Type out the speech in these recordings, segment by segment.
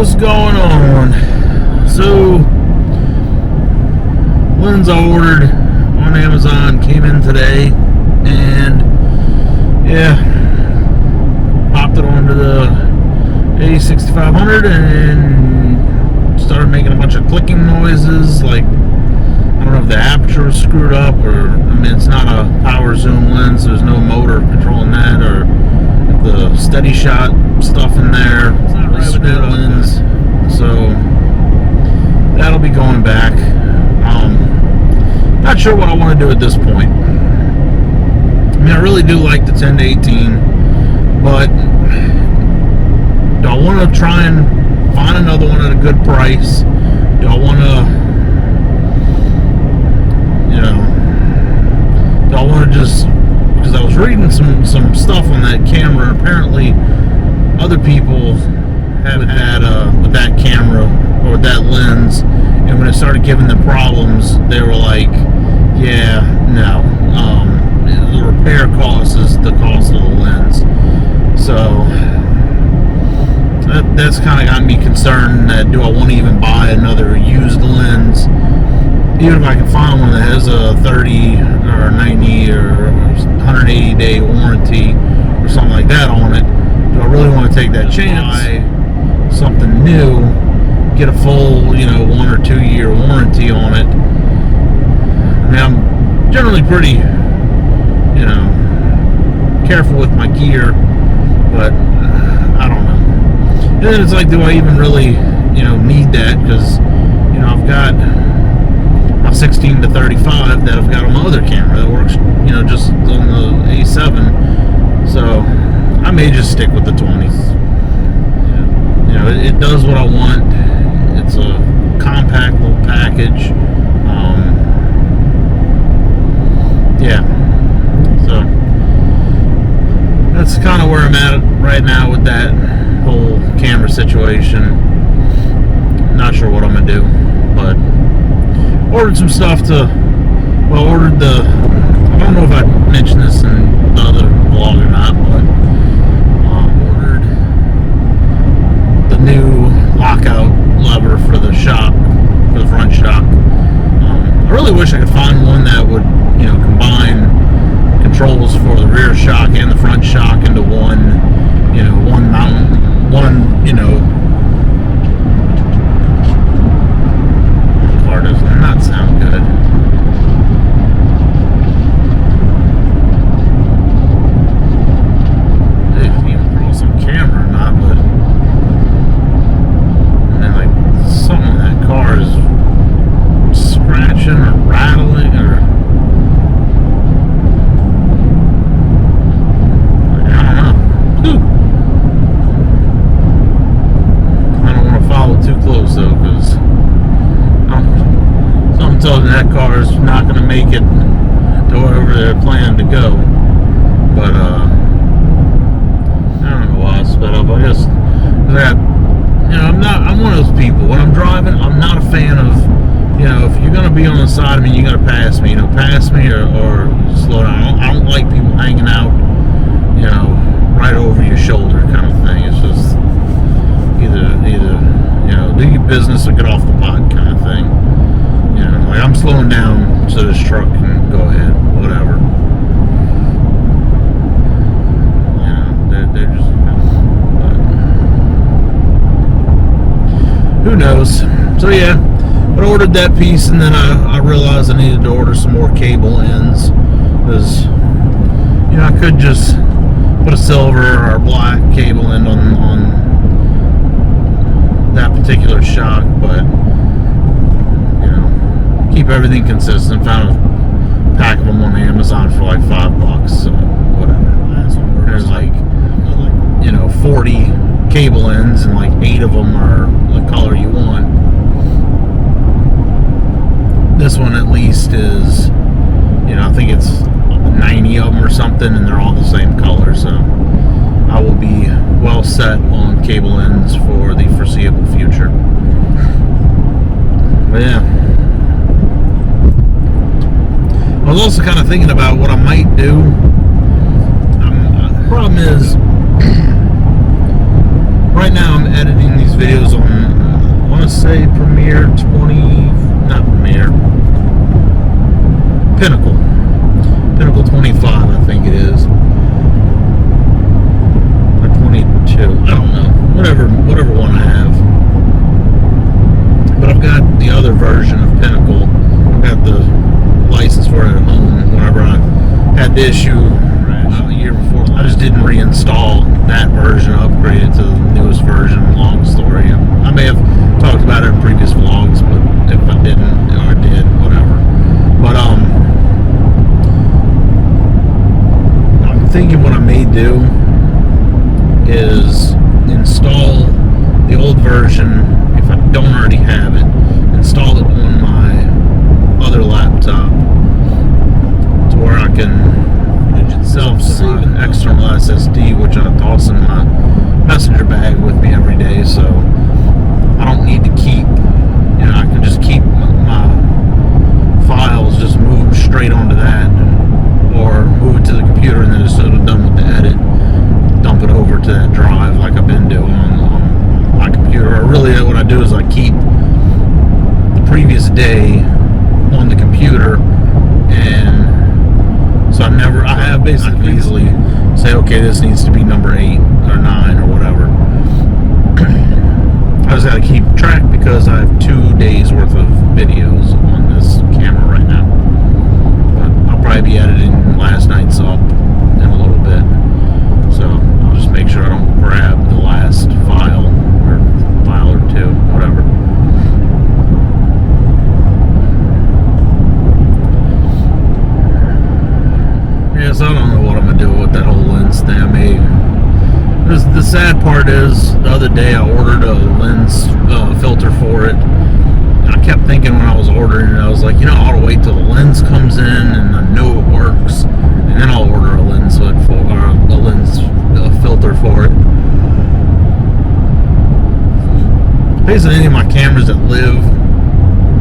What's going on? So, lens I ordered on Amazon came in today, and yeah, popped it onto the A6500 and started making a bunch of clicking noises. Like, I don't know if the aperture was screwed up, or I mean, it's not a power zoom lens. There's no motor controlling that, or the steady shot stuff in there. It's not right with that lens, so that'll be going back. Not sure what I want to do at this point. I mean, I really do like the 10 to 18, but do I want to try and find another one at a good price? Do I want to, do I want to just, because I was reading some stuff on that camera. Apparently, other people have had with that camera or with that lens, and when it started giving them problems, they were like, "Yeah, no, the repair cost is the cost of the lens." So that's kind of got me concerned. That do I want to even buy another used lens? Even if I can find one that has a 30 or 90 or 180 day warranty or something like that on it, do I really want to take that chance? Buy something new, get a full, 1 or 2 year warranty on it. I mean, I'm generally pretty, careful with my gear, but I don't know. And then it's like, do I even really, need that? Because, I've got my 16 to 35 that I've got on my other camera that works, just on the A7. So I may just stick with the 20s. It does what I want. It's a compact little package. Yeah. So that's kind of where I'm at right now with that whole camera situation. Not sure what I'm gonna do, but ordered some stuff ordered the, I don't know if I mentioned this in the other vlog or not, but ordered the new lockout lever for the shock, for the front shock. I really wish I could find one that would, combine controls for the rear shock and the front shock into one, one mount, car does not sound good. If you can cross on camera or not, but something in that car is scratching or rattling or I don't know. I don't want to follow too close though, because something tells me that car is not going to make it to wherever they're planning to go. But I don't know why I sped up. I guess that. I'm one of those people. When I'm driving, I'm not a fan of, if you're going to be on the side of me, you got to pass me. Pass me or slow down. I don't like people hanging out, right over your shoulder kind of thing. It's just either do your business or get off the pot kind of thing. Like I'm slowing down so this truck can go ahead, whatever. They're just. Who knows? So yeah, I ordered that piece, and then I realized I needed to order some more cable ends, because I could just put a silver or a black cable end on that particular shock, but keep everything consistent. Found a pack of them on Amazon for like $5, so whatever. There's like 40 cable ends, and like 8 of them are the color you want. This one at least is, I think it's 90 of them or something, and they're all the same color, so I will be well set on cable ends for the foreseeable future. But yeah, I was also kind of thinking about what I might do. The problem is, right now I'm editing these videos on say Premiere 20, not Premiere, Pinnacle 25, I think it is, or 22, I don't know, whatever one I have. But I've got the other version of Pinnacle. I've got the license for it at home. Whenever I had the issue a year before, I just didn't reinstall that version, upgrade it to the newest version. Long story. I may have talked about it in previous vlogs, but if I didn't, or I did, whatever. But I'm thinking what I may do is install the old version, if I don't already have it, install it on my other laptop to where I can self-save an external SSD, which I toss in my messenger bag with me every day, so I don't need to keep, I can just keep my files, just move them straight onto that, or move it to the computer, and then as soon as I'm done with the edit, dump it over to that drive like I've been doing on my computer. Or really what I do is I keep the previous day on the computer, and so I have basically easily say, okay, this needs to be number 8 or 9 or whatever. I just gotta keep track because I have 2 days worth of videos on this camera right now. But I'll probably be editing last night's up in a little bit. So I'll just make sure I don't grab the last file or 2, whatever. Yes, I don't know what I'm gonna do with that whole lens thing. The sad part is, the other day I ordered a lens filter for it. And I kept thinking when I was ordering it, I was like, I ought to wait till the lens comes in and I know it works, and then I'll order a lens hood for, or a lens filter for it. Basically, any of my cameras that live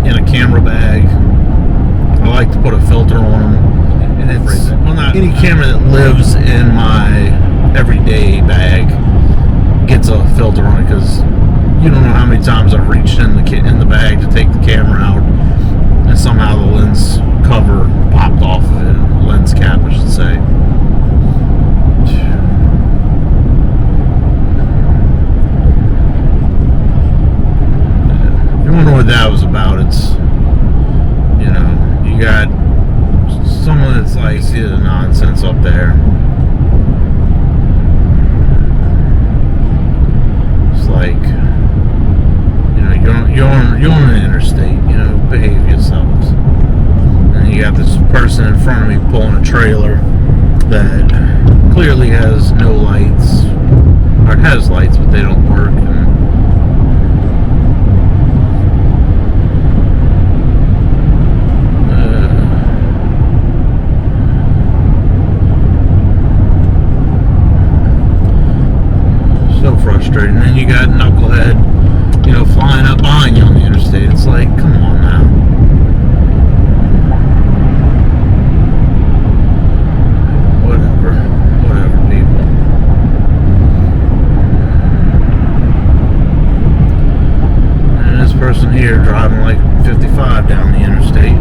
in a camera bag, I like to put a filter on them. And it's any camera that lives in my everyday bag gets a filter on it, because you don't know how many times I've reached in the bag to take the camera out, and somehow the lens cover popped off of it, lens cap, I should say. If you wonder what that was about, it's, you got someone that's like, see the nonsense up there. It's like, you're on an interstate, behave yourselves. And you got this person in front of me pulling a trailer that clearly has no lights, or it has lights, but they don't work. Frustrating. And then you got knucklehead, flying up behind you on the interstate. It's like, come on now. Whatever, people. And this person here driving like 55 down the interstate.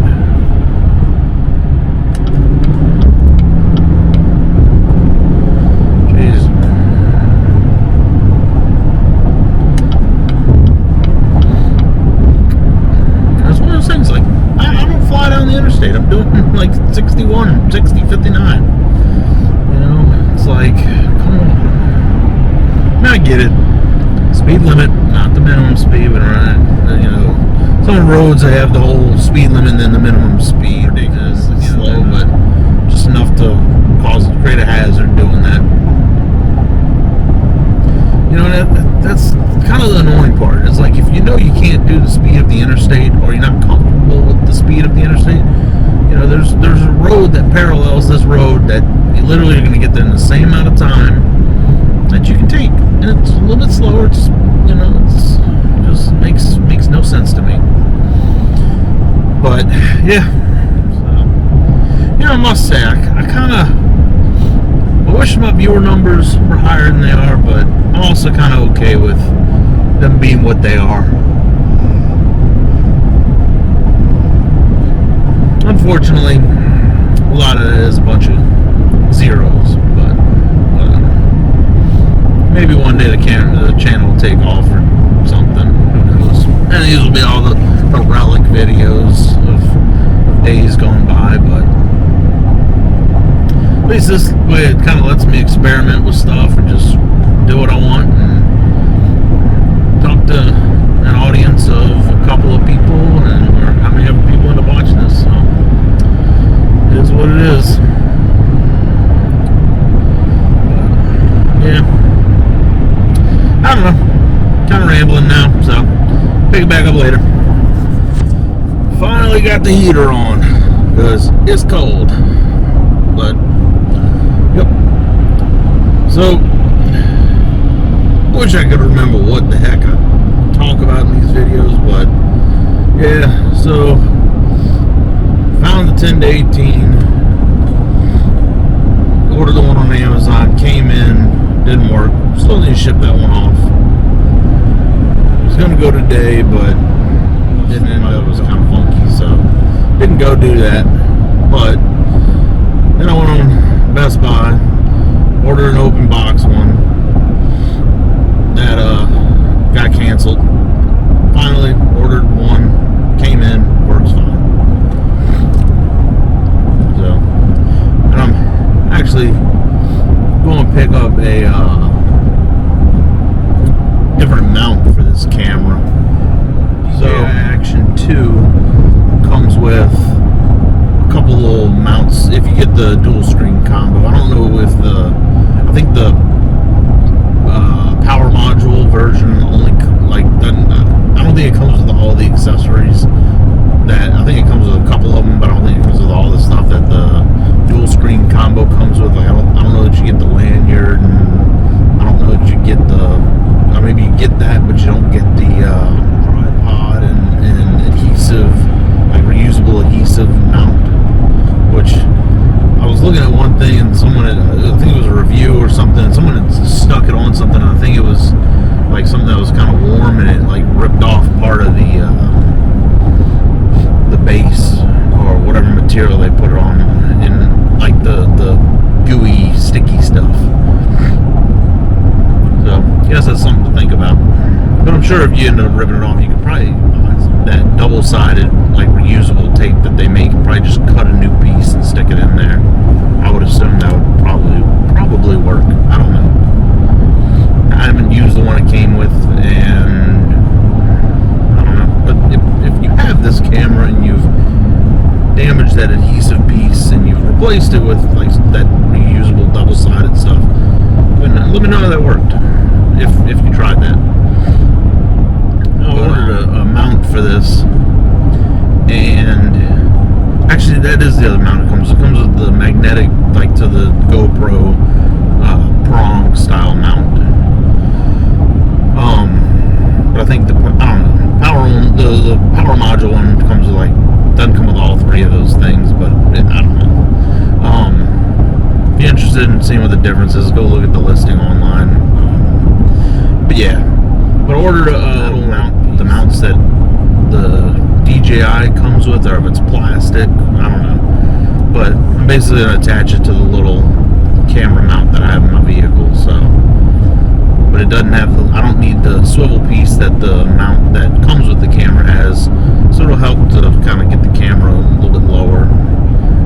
I'm doing like 61, 60, 59. It's like, come on. I get it. Speed limit, not the minimum speed, but some roads they have the whole speed limit and then the minimum speed. Ridiculous. It's slow, but just enough to create a hazard doing that. That's kind of the annoying part. It's like, if you can't do the speed of the interstate, or you're not comfortable with the speed of the interstate, there's a road that parallels this road that you literally are going to get there in the same amount of time that you can take, and it's a little bit slower. It's just makes no sense to me. But yeah, so, I must say I wish my viewer numbers were higher than they are, but I'm also kind of okay with them being what they are. unfortunately, a lot of it is a bunch of zeros, but whatever. Maybe one day the channel will take off or something. Who knows? And these will be all the relic videos of days gone by, but at least this way it kind of lets me experiment with stuff and just do what I want and talk to an audience of a couple of people, and or how many other people end up watching this. So it is what it is. But, yeah, I don't know. Kind of rambling now, so pick it back up later. Finally got the heater on because it's cold. But yep. So wish I could remember what the heck I talk about in these videos, but yeah. So found the 10 to 18. Ordered the one on Amazon. Came in. Didn't work. Still need to ship that one off. Was gonna go today, but didn't end up. It was kind of funky, so didn't go do that. But then I went on Best Buy, ordered an open box one that got canceled. Finally ordered one, came in, works fine. So, and I'm actually going to pick up a different mount for this camera. So Action 2 comes with a couple little mounts if you get the dual screen combo. I don't know if I think the power module version only doesn't. I don't think it comes with all the accessories. That I think it comes with a couple of them, but I don't think it comes with all the stuff that the dual screen combo comes with. Like I don't know that you get the lanyard, and I don't know that you get or maybe you get that, but you don't get the tripod and adhesive, like reusable adhesive mount. Which I was looking at one thing, and someone I think it was a review or something, and someone had stuck it on something, and I think it was like something that was kind of warm, and it like ripped off part of the base or whatever material they put it on, in like the gooey sticky stuff. So I guess that's something to think about. But I'm sure if you end up ripping it off, you could probably that double-sided like reusable tape that they make, probably just cut a new piece and stick it in there. I would assume that would probably work. I don't know. I haven't used the one it came with, and I don't know. But if you have this camera and you've damaged that adhesive piece and you've replaced it with like that reusable double-sided stuff, let me know how that worked. If you tried that. I ordered a mount for this, and actually that is the other mount it comes with the magnetic, like to the GoPro prong style mount. But I think the power module one comes with doesn't come with all three of those things, but I don't know. If you're interested in seeing what the difference is, go look at the listing online. But yeah, but I ordered a little mount. The mounts that the DJI comes with, or if it's plastic, I don't know. But I'm basically going to attach it to the little camera mount that I have in my vehicle. So, but it doesn't have I don't need the swivel piece that the mount that comes with the camera has. So it'll help to kind of get the camera a little bit lower,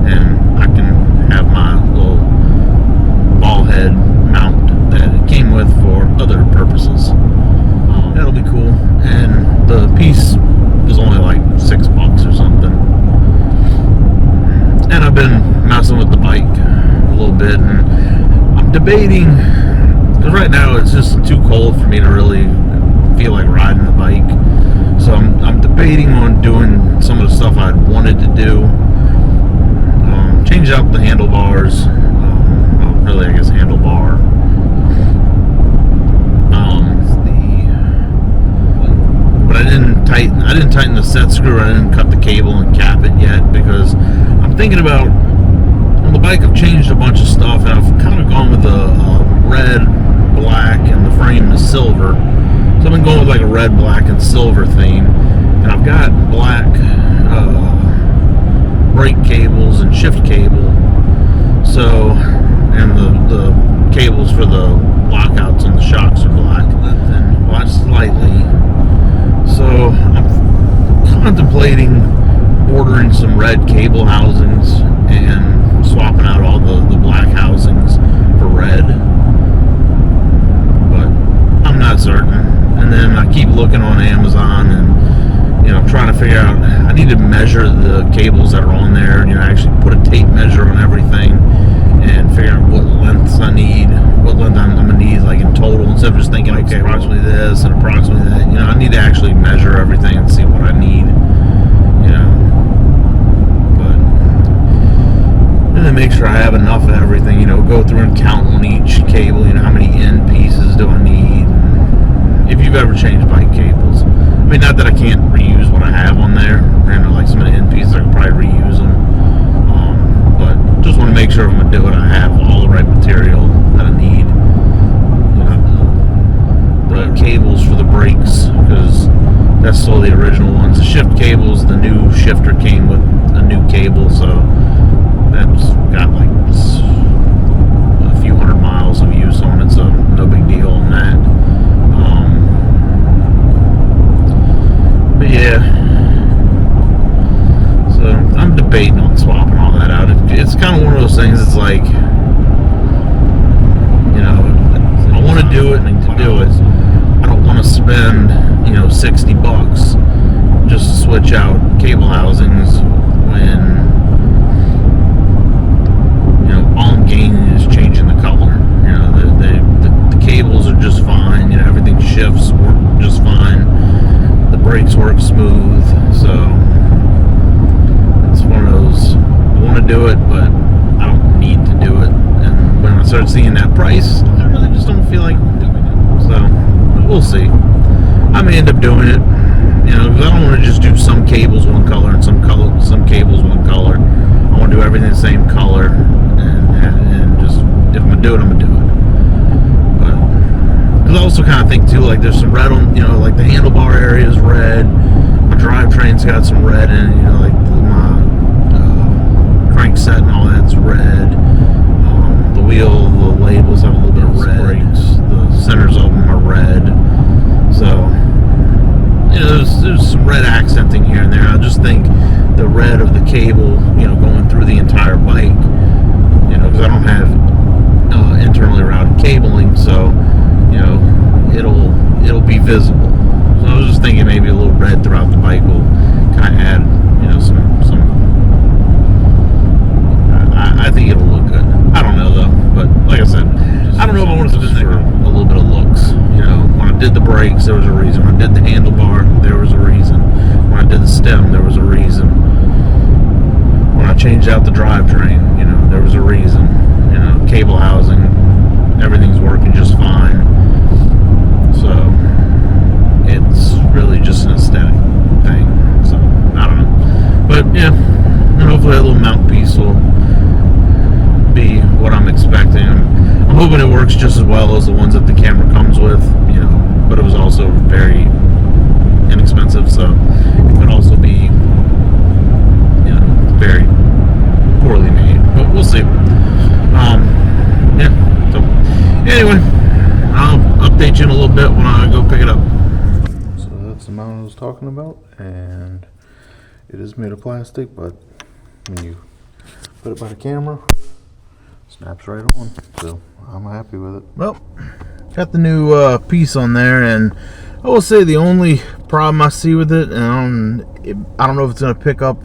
and I can have my little ball head mount that it came with for other purposes. That'll be cool, and the piece was only like $6 or something. And I've been messing with the bike a little bit, and I'm debating, because right now it's just too cold for me to really feel like riding the bike. So I'm debating on doing some of the stuff I'd wanted to do. Change out the handlebars. Really, I guess handlebar. But I didn't tighten the set screw. I didn't cut the cable and cap it yet, because I'm thinking about, on the bike I've changed a bunch of stuff, and I've kind of gone with a red, black, and the frame is silver. So I've been going with like a red, black, and silver theme, and I've got black brake cables and shift cable. So, and the cables for the lockouts on the shocks are black. And watch slightly. So I'm contemplating ordering some red cable housings and swapping out all the black housings for red. But I'm not certain. And then I keep looking on Amazon and, you know, trying to figure out, I need to measure the cables that are on there, you know, actually put a tape measure on everything and figure out what lengths I need, what length I'm going to need, like in total, instead of just thinking, okay, approximately this and approximately that. You know, I need to actually measure everything and see what I need, you know. But, and then make sure I have enough of everything, you know, go through and count on each cable, you know, how many end pieces do I need. If you've ever changed bike cables, I mean, not that I can't reuse what I have on there, you know, like some of the end pieces, I could probably reuse them. But just want to make sure I'm going to do it, I have all the right material that I need. You know, the cables for the brakes, because that's still the original ones. The shift cables, the new shifter came with a new cable, so that's got like a few hundred miles of use on it, so no big deal on that. But yeah, so I'm debating on swapping all that out. It's kind of one of those things, it's like, you know, I want to do it, and to do it, I don't want to spend, you know, $60 just to switch out cable housings when, you know, all I'm gaining is changing the color. You know, the cables are just fine, you know, everything shifts just fine. The brakes work smooth, so it's one of those, I want to do it, but I don't need to do it. And when I start seeing that price, I really just don't feel like doing it. So we'll see. I may end up doing it, you know, because I don't want to just do some cables one color and some cables one color. I want to do everything the same color, and just, if I'm gonna do it, I'm gonna do it. But I also kind of think too, like there's some red on, you know, like the handlebar area is red. My drivetrain's got some red in it, you know, like my crankset and all that's red. The wheel, the labels have a little bit of red. Brakes, the centers of them are red. So, you know, there's some red accenting here and there. I just think the red of the cable, you know, going through the entire bike, you know, because I don't have internally routed cabling, so, you know, it'll be visible. So I was just thinking maybe a little red throughout the bike will kind of add, you know, some. I think it'll look good. I don't know though, but like I said, I don't know if I want to do this for a little bit of looks. You know, when I did the brakes, there was a reason. When I did the handlebar, there was a reason. When I did the stem, there was a reason. When I changed out the drivetrain, you know, there was a reason. You know, cable housing, everything's working just fine. So it's really just an aesthetic thing. So I don't know, but yeah, and hopefully that little mouthpiece will be what I'm expecting. I'm hoping it works just as well as the ones that the camera comes with, you know, but it was also very inexpensive, so it could also be, you know, very poorly made, but we'll see. Yeah, so anyway, I'll update you in a little bit when I go pick it up. So that's the mount I was talking about, and it is made of plastic, but when you put it by the camera, snaps right on, so I'm happy with it. Well, got the new piece on there, and I will say the only problem I see with it, and I don't know if it's going to pick up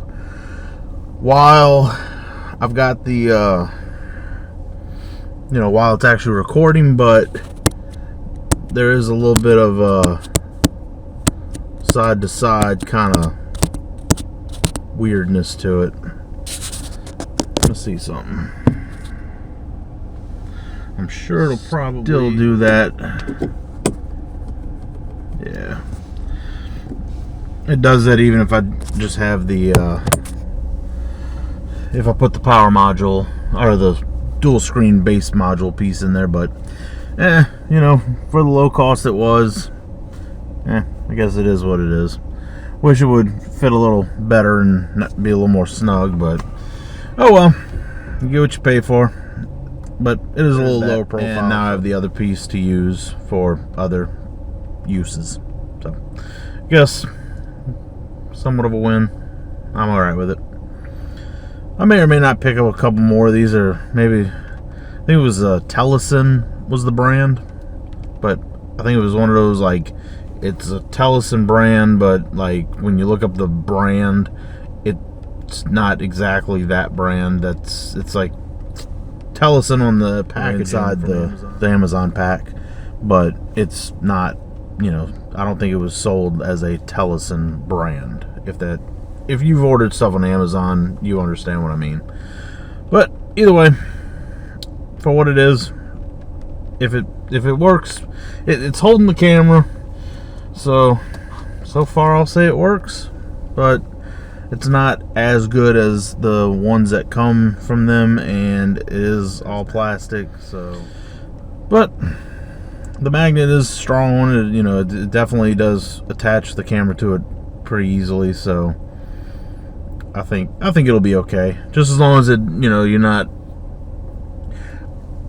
while I've got the, you know, while it's actually recording, but there is a little bit of side to side kind of weirdness to it. Let's see something. I'm sure it'll probably still do that. Yeah. It does that even if I just have the, if I put the power module, or the dual screen base module piece in there, but, you know, for the low cost it was, I guess it is what it is. Wish it would fit a little better and not be a little more snug, but oh well. You get what you pay for. But it is a little lower profile. And now I have the other piece to use for other uses. So, I guess somewhat of a win. I'm alright with it. I may or may not pick up a couple more of these, or maybe, I think it was Tellison was the brand. But I think it was one of those, like, it's a Tellison brand, but like when you look up the brand, it's not exactly that brand. It's like Tellison on the pack inside the Amazon pack, but it's not, you know, I don't think it was sold as a Tellison brand. If you've ordered stuff on Amazon, you understand what I mean. But either way, for what it is, if it works, it's holding the camera. So far I'll say it works, but it's not as good as the ones that come from them, and it is all plastic. So, but the magnet is strong on it. You know, it definitely does attach the camera to it pretty easily. So I think it'll be okay, just as long as it, you know, you're not.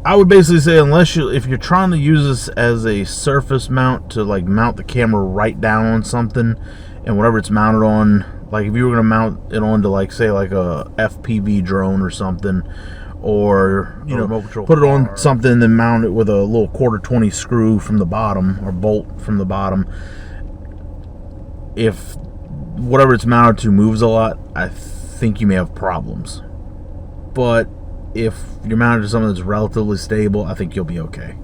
I would basically say, if you're trying to use this as a surface mount to like mount the camera right down on something, and whatever it's mounted on, like if you were gonna mount it onto, like, say like a FPV drone or something, or you know, put it on something and then mount it with a little 1/4-20 screw from the bottom, or bolt from the bottom. If whatever it's mounted to moves a lot, I think you may have problems. But if you're mounted to something that's relatively stable, I think you'll be okay.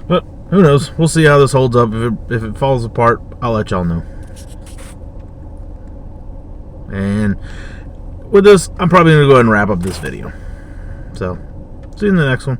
But who knows? We'll see how this holds up. If it falls apart, I'll let y'all know. And with this, I'm probably going to go ahead and wrap up this video. So, see you in the next one.